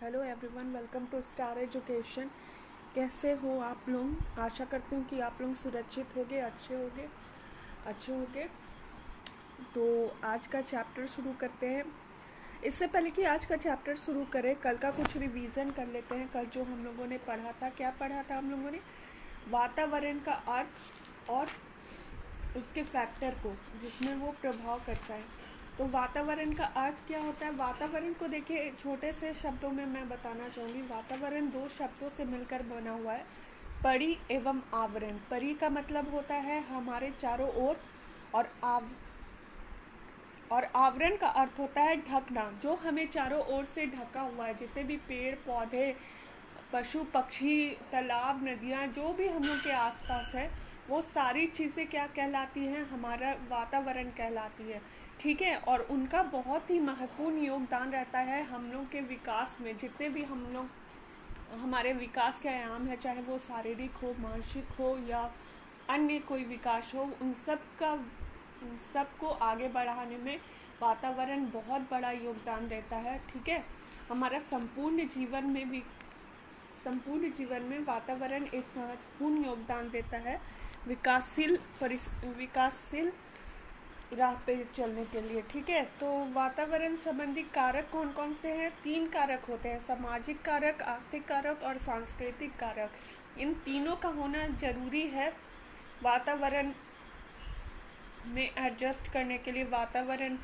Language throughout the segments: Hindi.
Hello everyone, welcome to star education. कैसे हो आप लोग? आशा करती हूँ कि आप लोग सुरक्षित होंगे, अच्छे होंगे। तो आज का चैप्टर शुरू करते हैं। इससे पहले कि आज का चैप्टर शुरू करें, कल का कुछ रिवीजन कर लेते हैं। कल जो हम लोगों ने पढ़ा था, क्या पढ़ा था हम लोगों ने? वातावरण का अर्थ और उसके फैक्टर को जिसमें वो प्रभाव करता है। तो वातावरण का अर्थ क्या होता है? वातावरण को देखिए, छोटे से शब्दों में मैं बताना चाहूँगी। वातावरण दो शब्दों से मिलकर बना हुआ है, परि एवं आवरण। परि का मतलब होता है हमारे चारों ओर, और आवरण का अर्थ होता है ढकना, जो हमें चारों ओर से ढका हुआ है। जितने भी पेड़ पौधे, पशु पक्षी, तालाब, नदियाँ, जो भी हम लोग के आसपास है, वो सारी चीज़ें क्या कहलाती हैं? हमारा वातावरण कहलाती है। ठीक है। और उनका बहुत ही महत्वपूर्ण योगदान रहता है हम लोग के विकास में। जितने भी हम लोग हमारे विकास के आयाम है, चाहे वो शारीरिक हो, मानसिक हो या अन्य कोई विकास हो, उन सबको आगे बढ़ाने में वातावरण बहुत बड़ा योगदान देता है। ठीक है। हमारा संपूर्ण जीवन में वातावरण एक महत्वपूर्ण योगदान देता है विकासशील राह पे चलने के लिए। ठीक है। तो वातावरण संबंधी कारक कौन कौन से हैं? 3 कारक होते हैं: सामाजिक कारक, आर्थिक कारक और सांस्कृतिक कारक। इन तीनों का होना जरूरी है वातावरण में एडजस्ट करने के लिए। वातावरण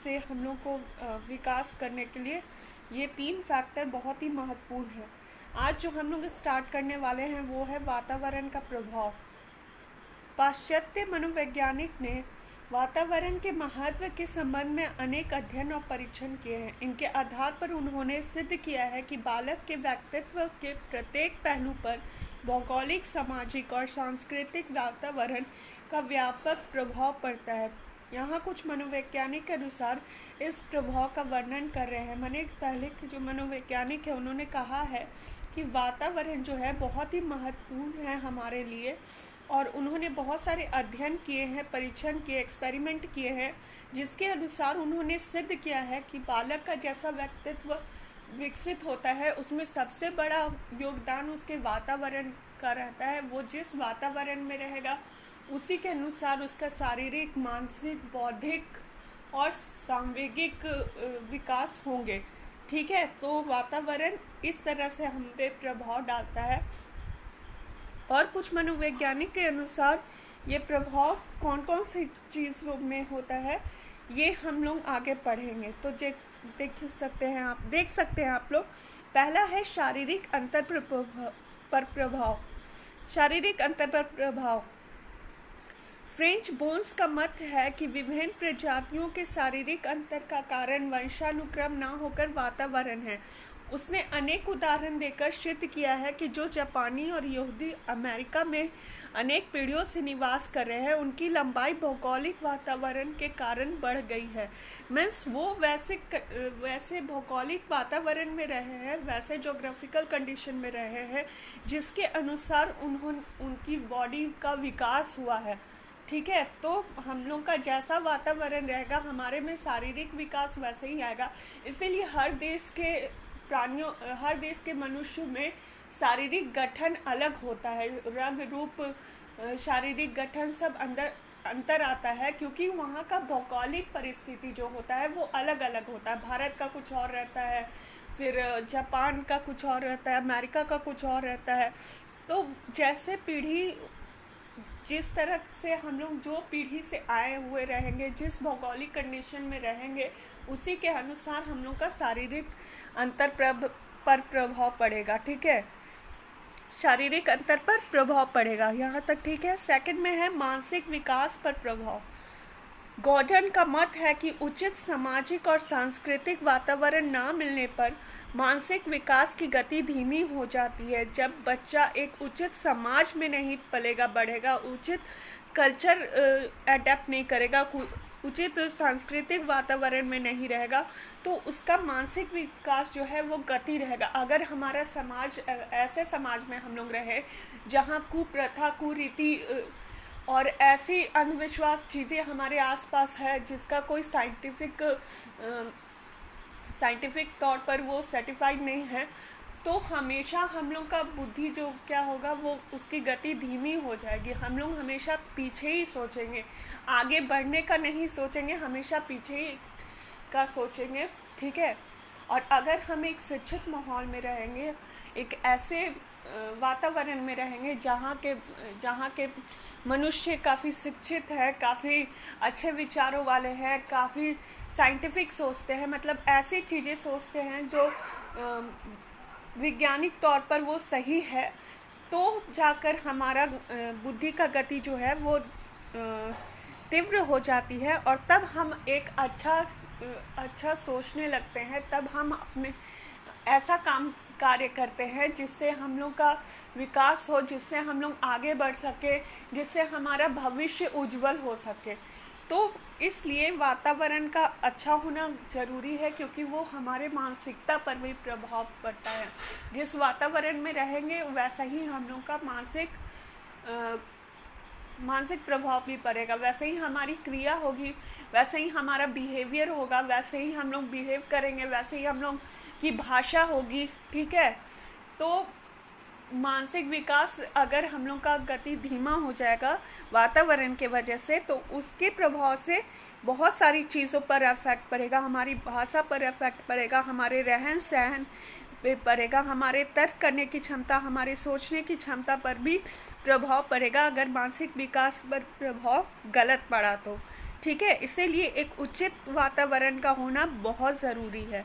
से हम लोग को विकास करने के लिए ये 3 फैक्टर बहुत ही महत्वपूर्ण है। आज जो हम लोग स्टार्ट करने वाले हैं वो है वातावरण का प्रभाव। पाश्चात्य मनोवैज्ञानिक ने वातावरण के महत्व के संबंध में अनेक अध्ययन और परीक्षण किए हैं। इनके आधार पर उन्होंने सिद्ध किया है कि बालक के व्यक्तित्व के प्रत्येक पहलू पर भौगोलिक, सामाजिक और सांस्कृतिक वातावरण का व्यापक प्रभाव पड़ता है। यहाँ कुछ मनोवैज्ञानिक के अनुसार इस प्रभाव का वर्णन कर रहे हैं। मैंने पहले के जो मनोवैज्ञानिक है उन्होंने कहा है कि वातावरण जो है बहुत ही महत्वपूर्ण है हमारे लिए, और उन्होंने बहुत सारे अध्ययन किए हैं, परीक्षण किए, एक्सपेरिमेंट किए हैं, जिसके अनुसार उन्होंने सिद्ध किया है कि बालक का जैसा व्यक्तित्व विकसित होता है उसमें सबसे बड़ा योगदान उसके वातावरण का रहता है। वो जिस वातावरण में रहेगा उसी के अनुसार उसका शारीरिक, मानसिक, बौद्धिक और सांवेगिक विकास होंगे। ठीक है। तो वातावरण इस तरह से हम पे प्रभाव डालता है। और कुछ मनोवैज्ञानिक के अनुसार ये प्रभाव कौन कौन सी चीज़ों में होता है ये हम लोग आगे पढ़ेंगे। तो देख सकते हैं आप लोग। पहला है शारीरिक अंतर पर प्रभाव। शारीरिक अंतर पर प्रभाव। फ्रेंच बोन्स का मत है कि विभिन्न प्रजातियों के शारीरिक अंतर का कारण वंशानुक्रम न होकर वातावरण है। उसने अनेक उदाहरण देकर सिद्ध किया है कि जो जापानी और यहूदी अमेरिका में अनेक पीढ़ियों से निवास कर रहे हैं, उनकी लंबाई भौगोलिक वातावरण के कारण बढ़ गई है। मीन्स वो वैसे भौगोलिक वातावरण में रहे हैं, वैसे जोग्राफिकल कंडीशन में रहे हैं, जिसके अनुसार उनकी बॉडी का विकास हुआ है। ठीक है। तो हम लोग का जैसा वातावरण रहेगा, हमारे में शारीरिक विकास वैसे ही आएगा। इसीलिए हर देश के मनुष्य में शारीरिक गठन अलग होता है। रंग रूप, शारीरिक गठन सब अंतर आता है, क्योंकि वहाँ का भौगोलिक परिस्थिति जो होता है वो अलग अलग होता है। भारत का कुछ और रहता है, फिर जापान का कुछ और रहता है, अमेरिका का कुछ और रहता है। तो जिस तरह से हम लोग जो पीढ़ी से आए हुए रहेंगे, जिस भौगोलिक कंडीशन में रहेंगे, उसी के अनुसार हम लोग का शारीरिक अंतर पर प्रभाव पड़ेगा। ठीक है। शारीरिक अंतर पर प्रभाव पड़ेगा, यहाँ तक ठीक है। सेकंड में है मानसिक विकास पर प्रभाव। गॉर्डन का मत है कि उचित सामाजिक और सांस्कृतिक वातावरण ना मिलने पर मानसिक विकास की गति धीमी हो जाती है। जब बच्चा एक उचित समाज में नहीं पलेगा बढ़ेगा, उचित कल्चर अडेप्ट नहीं करेगा, उचित सांस्कृतिक वातावरण में नहीं रहेगा, तो उसका मानसिक विकास जो है वो गति रहेगा। अगर हमारा समाज ऐसे समाज में हम लोग रहे जहाँ कुप्रथा, कुरीति और ऐसी अंधविश्वास चीज़ें हमारे आसपास है जिसका कोई साइंटिफिक साइंटिफिक तौर पर वो सर्टिफाइड नहीं है, तो हमेशा हम लोग का बुद्धि जो क्या होगा, वो उसकी गति धीमी हो जाएगी। हम लोग हमेशा पीछे ही सोचेंगे, आगे बढ़ने का नहीं सोचेंगे, हमेशा पीछे ही का सोचेंगे, ठीक है। और अगर हम एक शिक्षित माहौल में रहेंगे, एक ऐसे वातावरण में रहेंगे जहाँ के मनुष्य काफ़ी शिक्षित है, काफ़ी अच्छे विचारों वाले हैं, काफ़ी साइंटिफिक सोचते हैं, मतलब ऐसी चीज़ें सोचते हैं जो वैज्ञानिक तौर पर वो सही है, तो जाकर हमारा बुद्धि का गति जो है वो तीव्र हो जाती है, और तब हम एक अच्छा सोचने लगते हैं। तब हम अपने ऐसा कार्य करते हैं जिससे हम लोग का विकास हो, जिससे हम लोग आगे बढ़ सके, जिससे हमारा भविष्य उज्जवल हो सके। तो इसलिए वातावरण का अच्छा होना ज़रूरी है, क्योंकि वो हमारे मानसिकता पर भी प्रभाव पड़ता है। जिस वातावरण में रहेंगे वैसा ही हम लोग का मानसिक प्रभाव भी पड़ेगा, वैसे ही हमारी क्रिया होगी, वैसे ही हमारा बिहेवियर होगा, वैसे ही हम लोग बिहेव करेंगे, वैसे ही हम लोग की भाषा होगी, ठीक है। तो मानसिक विकास अगर हम लोग का गति धीमा हो जाएगा वातावरण के वजह से, तो उसके प्रभाव से बहुत सारी चीज़ों पर इफेक्ट पड़ेगा, हमारी भाषा पर इफेक्ट पड़ेगा, हमारे रहन सहन पे पड़ेगा, हमारे तर्क करने की क्षमता, हमारे सोचने की क्षमता पर भी प्रभाव पड़ेगा, अगर मानसिक विकास पर प्रभाव गलत पड़ा तो, ठीक है। इसीलिए एक उचित वातावरण का होना बहुत ज़रूरी है।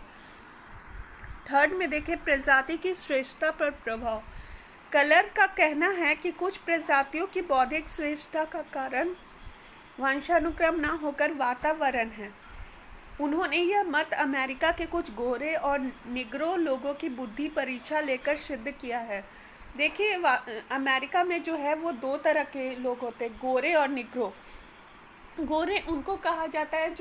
थर्ड में देखें, प्रजाति की श्रेष्ठता पर प्रभाव। कलर का कहना है कि कुछ प्रजातियों की बौद्धिक श्रेष्ठता का कारण वंशानुक्रम न होकर वातावरण है। उन्होंने यह मत अमेरिका के कुछ गोरे और निग्रो लोगों की बुद्धि परीक्षा लेकर सिद्ध किया है। देखिए, अमेरिका में जो है वो दो तरह के लोग होते हैं, गोरे और निग्रो। गोरे उनको कहा जाता है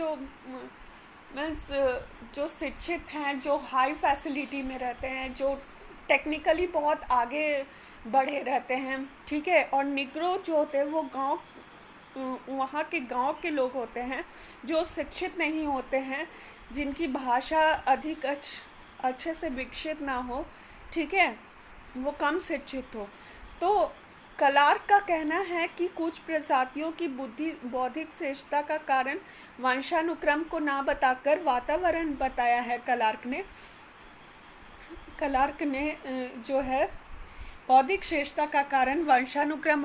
जो शिक्षित हैं, जो हाई फैसिलिटी में रहते हैं, जो टेक्निकली बहुत आगे बढ़े रहते हैं, ठीक है। और निग्रो जो होते हैं वो वहाँ के गांव के लोग होते हैं, जो शिक्षित नहीं होते हैं, जिनकी भाषा अधिक अच्छे से विकसित ना हो, ठीक है, वो कम शिक्षित हो। तो क्लार्क का कहना है कि कुछ प्रजातियों की बौद्धिक श्रेष्ठता का कारण वंशानुक्रम को ना बताकर वातावरण बताया है। क्लार्क ने जो है बौद्धिक श्रेष्ठता का कारण वंशानुक्रम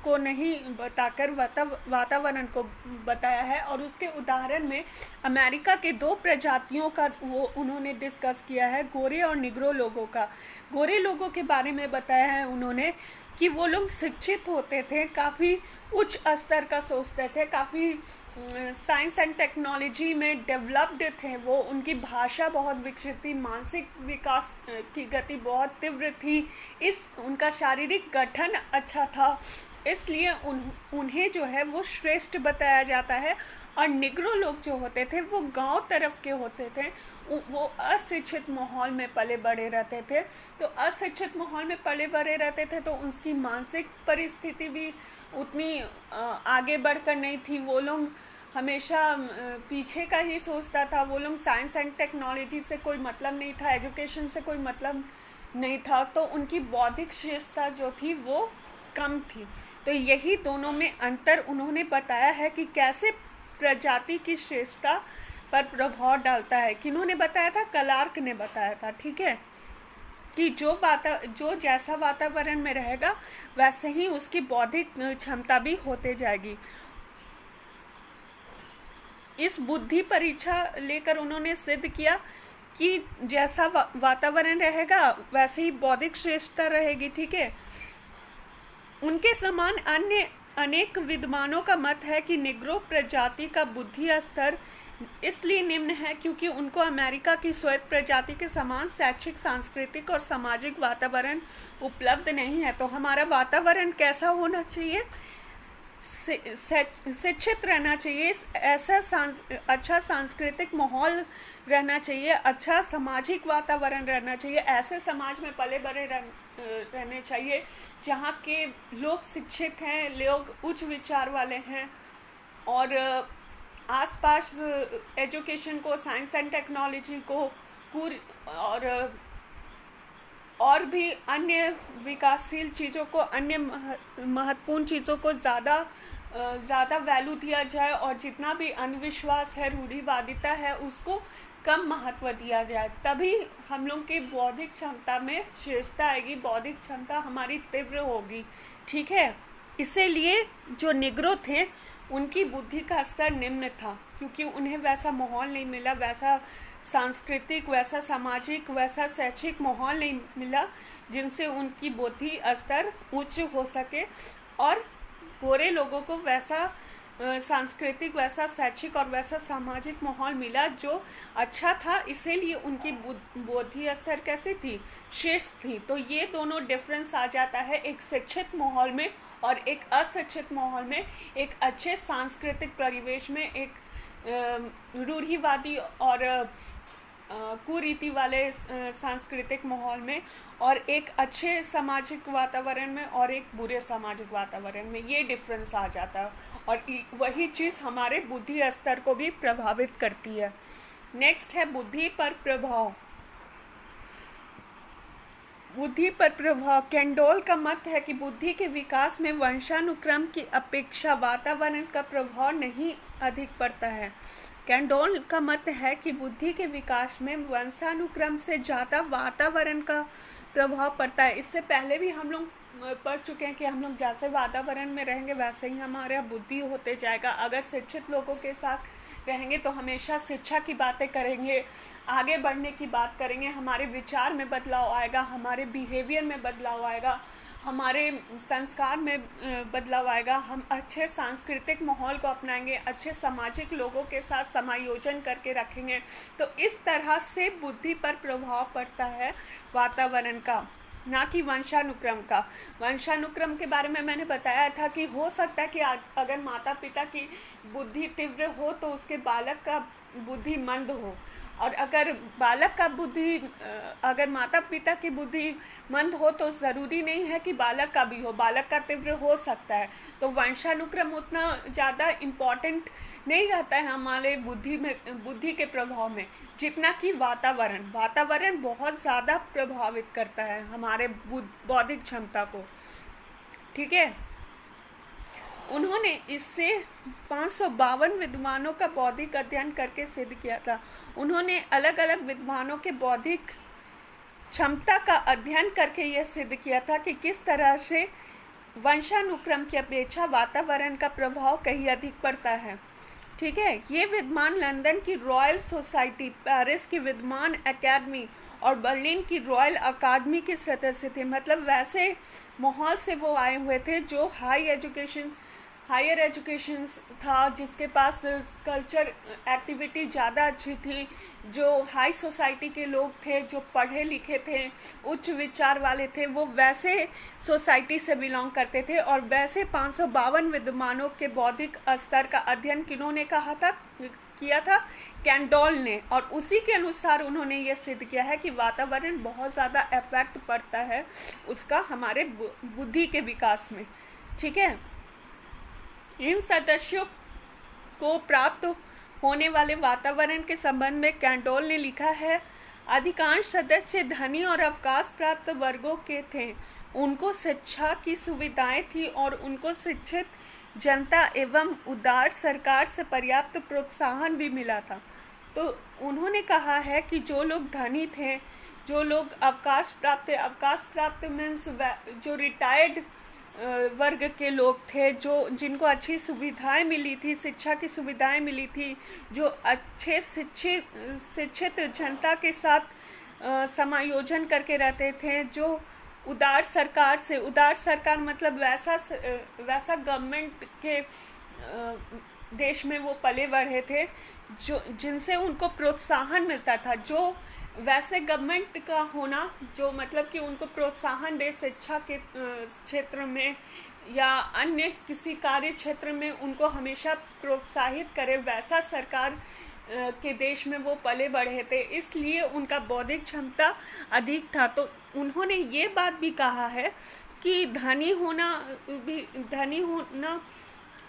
को नहीं बताकर वातावरण को बताया है। और उसके उदाहरण में अमेरिका के दो प्रजातियों का वो उन्होंने डिस्कस किया है, गोरे और निग्रो लोगों का। गोरे लोगों के बारे में बताया है उन्होंने कि वो लोग शिक्षित होते थे, काफ़ी उच्च स्तर का सोचते थे, काफ़ी साइंस एंड टेक्नोलॉजी में डेवलप्ड थे, वो उनकी भाषा बहुत विकसित थी, मानसिक विकास की गति बहुत तीव्र थी, उनका शारीरिक गठन अच्छा था, इसलिए उन्हें जो है वो श्रेष्ठ बताया जाता है। और निग्रो लोग जो होते थे वो गांव तरफ के होते थे, वो अशिक्षित माहौल में पले बड़े रहते थे। तो अशिक्षित माहौल में पले बड़े रहते थे तो उसकी मानसिक परिस्थिति भी उतनी आगे बढ़कर नहीं थी। वो लोग हमेशा पीछे का ही सोचता था, वो लोग साइंस एंड टेक्नोलॉजी से कोई मतलब नहीं था, एजुकेशन से कोई मतलब नहीं था, तो उनकी बौद्धिक श्रेष्ठता जो थी वो कम थी। तो यही दोनों में अंतर उन्होंने बताया है कि कैसे प्रजाति की श्रेष्ठता पर प्रभाव डालता है। किन्होंने बताया था? क्लार्क ने बताया था, ठीक है, कि जो जैसा वातावरण में रहेगा वैसे ही उसकी बौद्धिक क्षमता भी होते जाएगी। इस बुद्धि परीक्षा लेकर उन्होंने सिद्ध किया कि जैसा वातावरण रहेगा वैसे ही बौद्धिक श्रेष्ठता रहेगी, ठीक है। उनके समान अन्य अनेक विद्वानों का मत है कि निग्रो प्रजाति का बुद्धि स्तर इसलिए निम्न है क्योंकि उनको अमेरिका की श्वेत प्रजाति के समान शैक्षिक, सांस्कृतिक और सामाजिक वातावरण उपलब्ध नहीं है। तो हमारा वातावरण कैसा होना चाहिए? शिक्षित रहना चाहिए, ऐसा अच्छा सांस्कृतिक माहौल रहना चाहिए, अच्छा सामाजिक वातावरण रहना चाहिए, ऐसे समाज में पले बड़े रहने चाहिए जहाँ के लोग शिक्षित हैं, लोग उच्च विचार वाले हैं और आसपास एजुकेशन को, साइंस एंड टेक्नोलॉजी को और भी अन्य विकासशील चीज़ों को, अन्य महत्वपूर्ण चीज़ों को ज़्यादा वैल्यू दिया जाए, और जितना भी अंधविश्वास है, रूढ़िवादिता है, उसको कम महत्व दिया जाए। तभी हम लोग की बौद्धिक क्षमता में श्रेष्ठता आएगी, बौद्धिक क्षमता हमारी तीव्र होगी। ठीक है, इसीलिए जो निग्रो थे उनकी बुद्धि का स्तर निम्न था, क्योंकि उन्हें वैसा माहौल नहीं मिला, वैसा सांस्कृतिक, वैसा सामाजिक, वैसा शैक्षिक माहौल नहीं मिला जिनसे उनकी बुद्धि स्तर उच्च हो सके, और गोरे लोगों को वैसा सांस्कृतिक, वैसा शैक्षिक और वैसा सामाजिक माहौल मिला जो अच्छा था, इसीलिए उनकी बुद्धि स्तर कैसी थी, श्रेष्ठ थी। तो ये दोनों डिफरेंस आ जाता है एक शिक्षित माहौल में और एक अशिक्षित माहौल में, एक अच्छे सांस्कृतिक परिवेश में, एक रूढ़िवादी और कुरीति वाले सांस्कृतिक माहौल में, और एक अच्छे सामाजिक वातावरण में और एक बुरे सामाजिक वातावरण में। ये डिफरेंस आ जाता है, और वही चीज़ हमारे बुद्धि स्तर को भी प्रभावित करती है। नेक्स्ट है बुद्धि पर प्रभाव। बुद्धि पर प्रभाव। कैंडोल का मत है कि बुद्धि के विकास में वंशानुक्रम की अपेक्षा वातावरण का प्रभाव नहीं अधिक पड़ता है। कैंडोल का मत है कि बुद्धि के विकास में वंशानुक्रम से ज़्यादा वातावरण का प्रभाव पड़ता है। इससे पहले भी हम लोग पढ़ चुके हैं कि हम लोग जैसे वातावरण में रहेंगे वैसे ही हमारा बुद्धि होते जाएगा। अगर शिक्षित लोगों के साथ रहेंगे तो हमेशा शिक्षा की बातें करेंगे, आगे बढ़ने की बात करेंगे, हमारे विचार में बदलाव आएगा, हमारे बिहेवियर में बदलाव आएगा, हमारे संस्कार में बदलाव आएगा, हम अच्छे सांस्कृतिक माहौल को अपनाएंगे, अच्छे सामाजिक लोगों के साथ समायोजन करके रखेंगे। तो इस तरह से बुद्धि पर प्रभाव पड़ता है वातावरण का, ना कि वंशानुक्रम का। वंशानुक्रम के बारे में मैंने बताया था कि हो सकता है कि अगर माता पिता की बुद्धि तीव्र हो तो उसके बालक का बुद्धि मंद हो, और अगर बालक का बुद्धि, अगर माता पिता की बुद्धि मंद हो तो ज़रूरी नहीं है कि बालक का भी हो, बालक का तीव्र हो सकता है। तो वंशानुक्रम उतना ज़्यादा इम्पॉर्टेंट नहीं रहता है हमारे बुद्धि के प्रभाव में, जितना कि वातावरण बहुत ज़्यादा प्रभावित करता है हमारे बौद्धिक क्षमता को। ठीक है, उन्होंने इससे 552 विद्वानों का बौद्धिक अध्ययन करके सिद्ध किया था। उन्होंने अलग अलग विद्वानों के बौद्धिक क्षमता का अध्ययन करके यह सिद्ध किया था कि किस तरह से वंशानुक्रम की अपेक्षा वातावरण का प्रभाव कहीं अधिक पड़ता है। ठीक है, ये विद्वान लंदन की रॉयल सोसाइटी, पेरिस की विद्वान एकेडमी और बर्लिन की रॉयल अकादमी के सदस्य थे। मतलब वैसे माहौल से वो आए हुए थे जो हायर एजुकेशन था, जिसके पास कल्चर एक्टिविटी ज़्यादा अच्छी थी, जो हाई सोसाइटी के लोग थे, जो पढ़े लिखे थे, उच्च विचार वाले थे, वो वैसे सोसाइटी से बिलोंग करते थे। और वैसे 552 विद्वानों के बौद्धिक स्तर का अध्ययन किन्होंने किया था? कैंडोल ने। और उसी के अनुसार उन्होंने ये सिद्ध किया है कि वातावरण बहुत ज़्यादा इफेक्ट पड़ता है उसका हमारे बुद्धि के विकास में। ठीक है, इन सदस्यों को प्राप्त होने वाले वातावरण के संबंध में कैंडोल ने लिखा है, अधिकांश सदस्य धनी और अवकाश प्राप्त वर्गों के थे। उनको शिक्षा की सुविधाएं थी और उनको शिक्षित जनता एवं उदार सरकार से पर्याप्त प्रोत्साहन भी मिला था। तो उन्होंने कहा है कि जो लोग धनी थे, जो लोग अवकाश प्राप्त मीन्स जो रिटायर्ड वर्ग के लोग थे, जिनको अच्छी सुविधाएं मिली थी, शिक्षा की सुविधाएं मिली थी, जो अच्छे शिक्षित जनता के साथ समायोजन करके रहते थे, जो उदार सरकार मतलब वैसा गवर्नमेंट के देश में वो पले बढ़े थे, जो जिनसे उनको प्रोत्साहन मिलता था, जो वैसे गवर्नमेंट का होना जो मतलब कि उनको प्रोत्साहन दे शिक्षा के क्षेत्र में या अन्य किसी कार्य क्षेत्र में उनको हमेशा प्रोत्साहित करे, वैसा सरकार के देश में वो पले बढ़े थे, इसलिए उनका बौद्धिक क्षमता अधिक था। तो उन्होंने ये बात भी कहा है कि धनी होना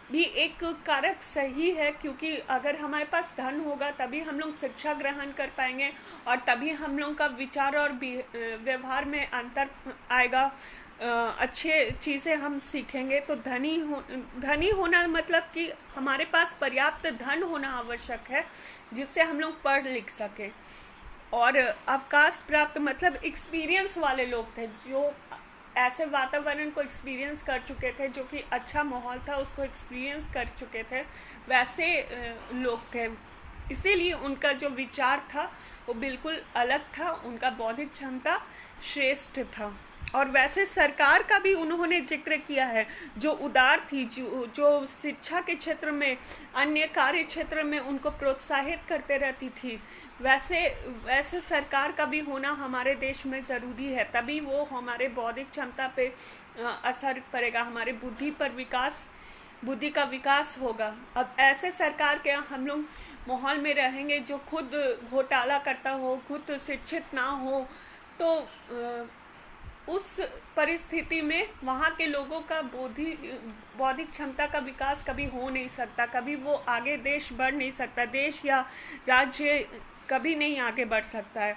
भी एक कारक सही है, क्योंकि अगर हमारे पास धन होगा तभी हम लोग शिक्षा ग्रहण कर पाएंगे और तभी हम लोग का विचार और व्यवहार में अंतर आएगा, अच्छे चीज़ें हम सीखेंगे। तो धनी होना मतलब कि हमारे पास पर्याप्त धन होना आवश्यक है जिससे हम लोग पढ़ लिख सकें। और अवकाश प्राप्त मतलब एक्सपीरियंस वाले लोग थे, जो ऐसे वातावरण को एक्सपीरियंस कर चुके थे, जो कि अच्छा माहौल था उसको एक्सपीरियंस कर चुके थे, वैसे लोग थे। इसीलिए उनका जो विचार था वो बिल्कुल अलग था, उनका बौद्धिक क्षमता श्रेष्ठ था। और वैसे सरकार का भी उन्होंने जिक्र किया है, जो उदार थी, जो शिक्षा के क्षेत्र में, अन्य कार्य क्षेत्र में उनको प्रोत्साहित करते रहती थी। वैसे सरकार का भी होना हमारे देश में ज़रूरी है, तभी वो हमारे बौद्धिक क्षमता पे असर पड़ेगा, हमारे बुद्धि का विकास होगा। अब ऐसे सरकार के हम लोग माहौल में रहेंगे जो खुद घोटाला करता हो, खुद शिक्षित ना हो, तो उस परिस्थिति में वहाँ के लोगों का बौद्धिक क्षमता का विकास कभी हो नहीं सकता, कभी वो आगे देश बढ़ नहीं सकता, देश या राज्य कभी नहीं आगे बढ़ सकता है।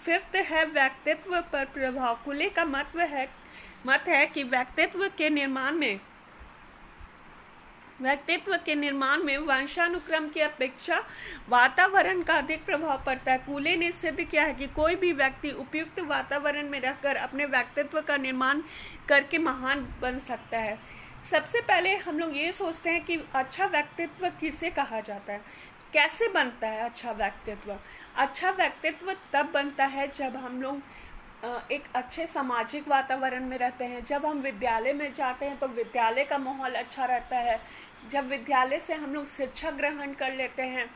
फिफ्थ है व्यक्तित्व पर प्रभाव। कुले का मत है कि व्यक्तित्व के निर्माण में वंशानुक्रम की अपेक्षा वातावरण का अधिक प्रभाव पड़ता है। कूले ने सिद्ध किया है कि कोई भी व्यक्ति उपयुक्त वातावरण में रहकर अपने व्यक्तित्व का निर्माण करके महान बन सकता है। सबसे पहले हम लोग ये सोचते हैं कि अच्छा व्यक्तित्व किसे कहा जाता है, कैसे बनता है अच्छा व्यक्तित्व। अच्छा व्यक्तित्व तब बनता है जब हम लोग एक अच्छे सामाजिक वातावरण में रहते हैं। जब हम विद्यालय में जाते हैं तो विद्यालय का माहौल अच्छा रहता है। जब विद्यालय से हम लोग शिक्षा ग्रहण कर लेते हैं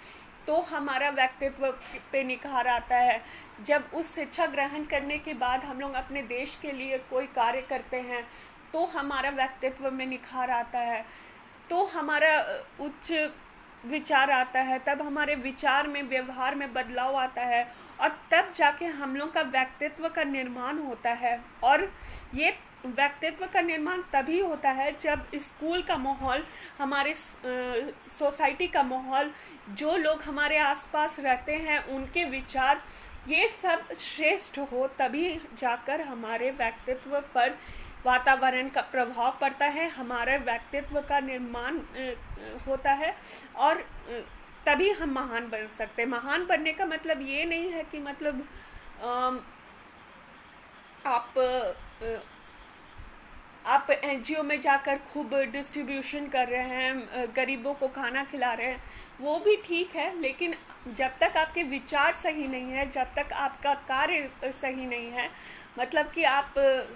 तो हमारा व्यक्तित्व पे निखार आता है। जब उस शिक्षा ग्रहण करने के बाद हम लोग अपने देश के लिए कोई कार्य करते हैं तो हमारा व्यक्तित्व में निखार आता है, तो हमारा उच्च विचार आता है, तब हमारे विचार में, व्यवहार में बदलाव आता है और तब जाके हम लोग का व्यक्तित्व का निर्माण होता है। और ये व्यक्तित्व का निर्माण तभी होता है जब स्कूल का माहौल, हमारे सोसाइटी का माहौल, जो लोग हमारे आसपास रहते हैं उनके विचार, ये सब श्रेष्ठ हो, तभी जाकर हमारे व्यक्तित्व पर वातावरण का प्रभाव पड़ता है, हमारे व्यक्तित्व का निर्माण होता है और तभी हम महान बन सकते हैं। महान बनने का मतलब ये नहीं है कि मतलब आप एनजीओ में जाकर खूब डिस्ट्रीब्यूशन कर रहे हैं, गरीबों को खाना खिला रहे हैं, वो भी ठीक है, लेकिन जब तक आपके विचार सही नहीं है, जब तक आपका कार्य सही नहीं है, मतलब कि आप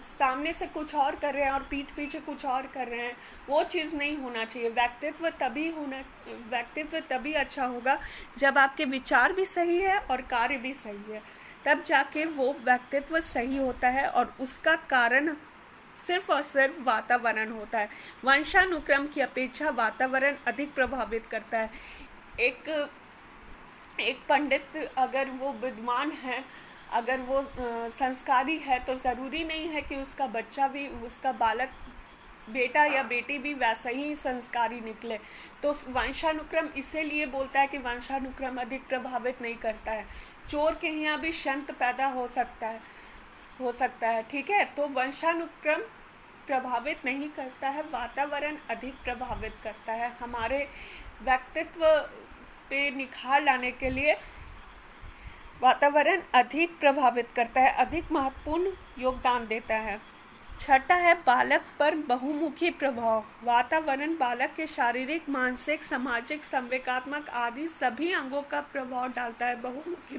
सामने से कुछ और कर रहे हैं और पीठ पीछे कुछ और कर रहे हैं, वो चीज़ नहीं होना चाहिए। व्यक्तित्व तभी अच्छा होगा जब आपके विचार भी सही है और कार्य भी सही है, तब जाके वो व्यक्तित्व सही होता है और उसका कारण सिर्फ और सिर्फ वातावरण होता है। वंशानुक्रम की अपेक्षा वातावरण अधिक प्रभावित करता है। एक पंडित अगर वो विद्वान है, अगर वो संस्कारी है, तो ज़रूरी नहीं है कि उसका बच्चा भी, उसका बालक, बेटा या बेटी भी वैसा ही संस्कारी निकले। तो वंशानुक्रम इसीलिए बोलता है कि वंशानुक्रम अधिक प्रभावित नहीं करता है। चोर के यहाँ भी संत पैदा हो सकता है, ठीक है। तो वंशानुक्रम प्रभावित नहीं करता है, वातावरण अधिक प्रभावित करता है। हमारे व्यक्तित्व पे निखार लाने के लिए वातावरण अधिक प्रभावित करता है, अधिक महत्वपूर्ण योगदान देता है। छठा है बालक पर बहुमुखी प्रभाव। वातावरण बालक के शारीरिक, मानसिक, सामाजिक, संवेगात्मक आदि सभी अंगों का प्रभाव डालता है। बहुमुखी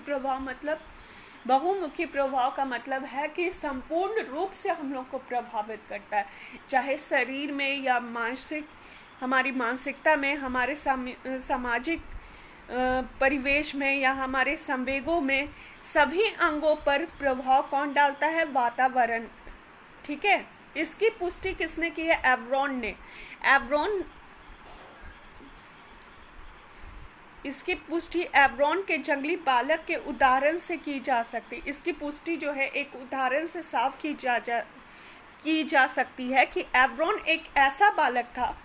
प्रभाव का मतलब है कि संपूर्ण रूप से हम लोग को प्रभावित करता है, चाहे शरीर में या हमारी मानसिकता में, हमारे सामाजिक परिवेश में या हमारे संवेगों में, सभी अंगों पर प्रभाव कौन डालता है? वातावरण, ठीक है। इसकी पुष्टि किसने की है? एवरॉन ने। इसकी पुष्टि एवरॉन के जंगली बालक के उदाहरण से की जा सकती। इसकी पुष्टि जो है एक उदाहरण से साफ की जा सकती है कि एवरॉन एक ऐसा बालक था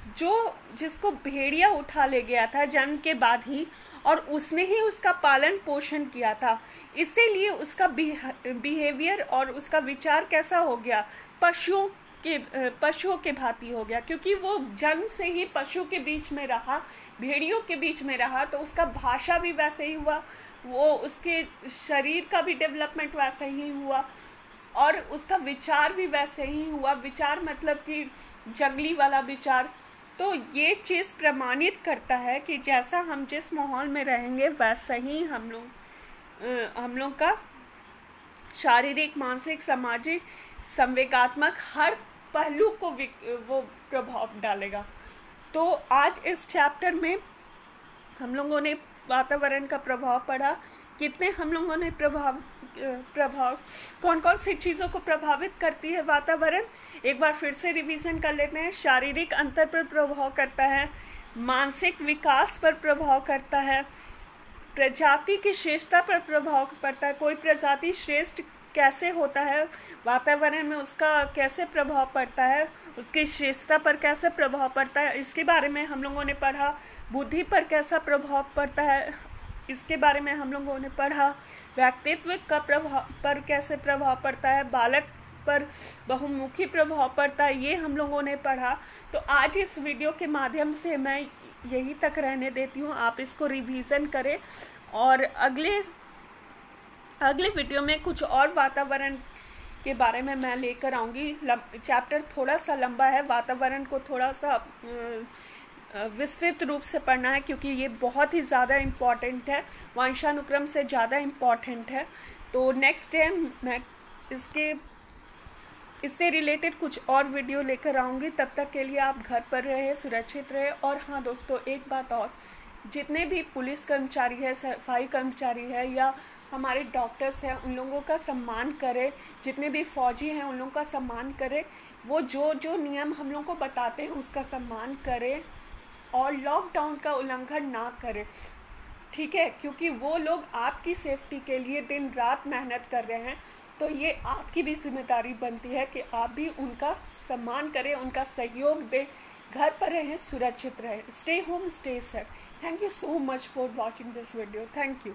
जिसको भेड़िया उठा ले गया था जन्म के बाद ही, और उसने ही उसका पालन पोषण किया था, इसीलिए उसका बिहेवियर और उसका विचार कैसा हो गया, पशुओं के भांति हो गया, क्योंकि वो जन्म से ही पशु के बीच में रहा, भेड़ियों के बीच में रहा, तो उसका भाषा भी वैसे ही हुआ, वो उसके शरीर का भी डेवलपमेंट वैसे ही हुआ, और उसका विचार भी वैसे ही हुआ। विचार मतलब कि जंगली वाला विचार। तो ये चीज़ प्रमाणित करता है कि जैसा हम जिस माहौल में रहेंगे वैसा ही हम लोग का शारीरिक, मानसिक, सामाजिक, संवेगात्मक हर पहलू को वो प्रभाव डालेगा। तो आज इस चैप्टर में हम लोगों ने वातावरण का प्रभाव पढ़ा। कितने हम लोगों ने प्रभाव कौन कौन सी चीज़ों को प्रभावित करती है वातावरण, एक बार फिर से रिवीजन कर लेते हैं। शारीरिक अंतर पर प्रभाव करता है, मानसिक विकास पर प्रभाव करता है, प्रजाति की श्रेष्ठता पर प्रभाव पड़ता है। कोई प्रजाति श्रेष्ठ कैसे होता है, वातावरण में उसका कैसे प्रभाव पड़ता है, उसकी श्रेष्ठता पर कैसे प्रभाव पड़ता है, इसके बारे में हम लोगों ने पढ़ा। बुद्धि पर कैसा प्रभाव पड़ता है, इसके बारे में हम लोगों ने पढ़ा। व्यक्तित्व का प्रभाव पर कैसे प्रभाव पड़ता है, बालक पर बहुमुखी प्रभाव पड़ता है, ये हम लोगों ने पढ़ा। तो आज इस वीडियो के माध्यम से मैं यही तक रहने देती हूँ, आप इसको रिवीजन करें, और अगले वीडियो में कुछ और वातावरण के बारे में मैं लेकर आऊँगी। चैप्टर थोड़ा सा लंबा है, वातावरण को थोड़ा सा विस्तृत रूप से पढ़ना है, क्योंकि ये बहुत ही ज़्यादा इम्पॉर्टेंट है, वंशानुक्रम से ज़्यादा इम्पॉर्टेंट है। तो नेक्स्ट टाइम मैं इससे रिलेटेड कुछ और वीडियो लेकर आऊँगी। तब तक के लिए आप घर पर रहे, सुरक्षित रहे। और हाँ दोस्तों, एक बात और, जितने भी पुलिस कर्मचारी है, सफाई कर्मचारी है, या हमारे डॉक्टर्स हैं, उन लोगों का सम्मान करें। जितने भी फौजी हैं उन लोगों का सम्मान करें। वो जो नियम हम लोगों को बताते हैं उसका सम्मान करें, और लॉकडाउन का उल्लंघन ना करें, ठीक है, क्योंकि वो लोग आपकी सेफ्टी के लिए दिन रात मेहनत कर रहे हैं। तो ये आपकी भी जिम्मेदारी बनती है कि आप भी उनका सम्मान करें, उनका सहयोग दें, घर पर रहें, सुरक्षित रहें। Stay home, stay safe. Thank you so much for watching this video. Thank you.